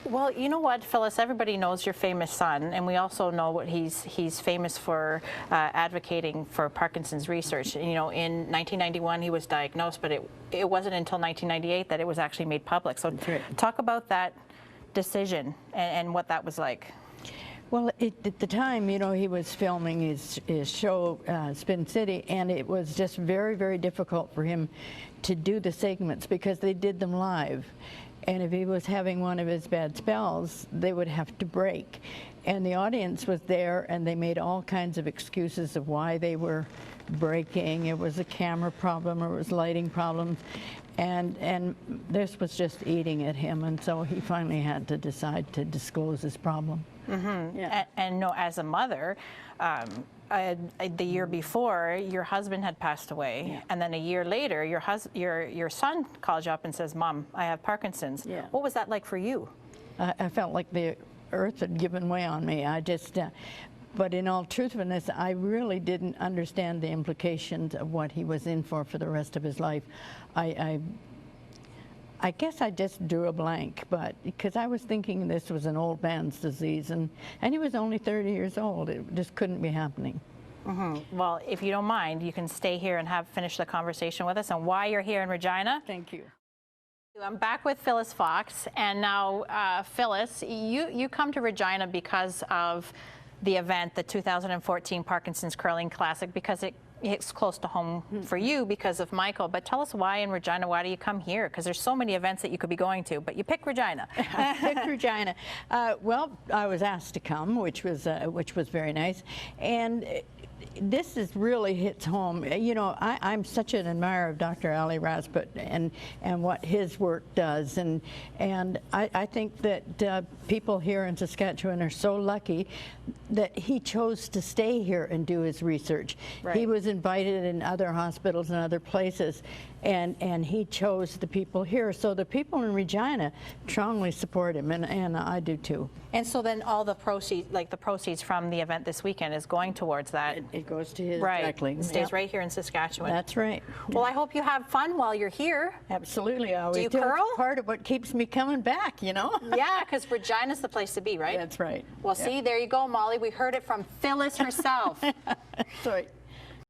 Well, you know what, Phyllis, everybody knows your famous son, and we also know what he's famous for advocating for Parkinson's research. You know, in 1991 he was diagnosed, but it wasn't until 1998 that it was actually made public. So talk about that decision and what that was like. Well, at the time, you know, he was filming his show, Spin City, and it was just very, very difficult for him to do the segments because they did them live. And if he was having one of his bad spells, they would have to break. And the audience was there, and they made all kinds of excuses of why they were breaking. It was a camera problem, or it was lighting problems. And this was just eating at him, and so he finally had to decide to disclose his problem. Mm-hmm. Yeah. And no, as a mother, the year before, your husband had passed away, yeah. And then a year later, your son calls you up and says, "Mom, I have Parkinson's." Yeah. What was that like for you? I felt like the earth had given way on me. I just, but in all truthfulness, I really didn't understand the implications of what he was in for the rest of his life. I guess I just drew a blank, but because I was thinking this was an old man's disease, and he was only 30 years old. It just couldn't be happening. Mm-hmm. Well, if you don't mind, you can stay here and finish the conversation with us and why you're here in Regina. Thank you. I'm back with Phyllis Fox, and now Phyllis, you come to Regina because of the event, the 2014 Parkinson's Curling Classic, because it's close to home for you because of Michael. But tell us why in Regina, why do you come here? Because there's so many events that you could be going to, but you pick Regina. I picked Regina. Well, I was asked to come, which was very nice. And this really hits home. You know, I'm such an admirer of Dr. Ali Rajput and what his work does, and I think that people here in Saskatchewan are so lucky that he chose to stay here and do his research. Right. He was invited in other hospitals and other places, and he chose the people here. So the people in Regina strongly support him, and I do too. And so then all the proceeds, like the proceeds from the event this weekend, is going towards that. It goes to his right. directly. It stays right here in Saskatchewan. That's right. Well, I hope you have fun while you're here. Absolutely. I always do. You curl? It's part of what keeps me coming back, you know? Yeah, because Regina's the place to be, right? That's right. Well, see, there you go, Molly. We heard it from Phyllis herself. That's right.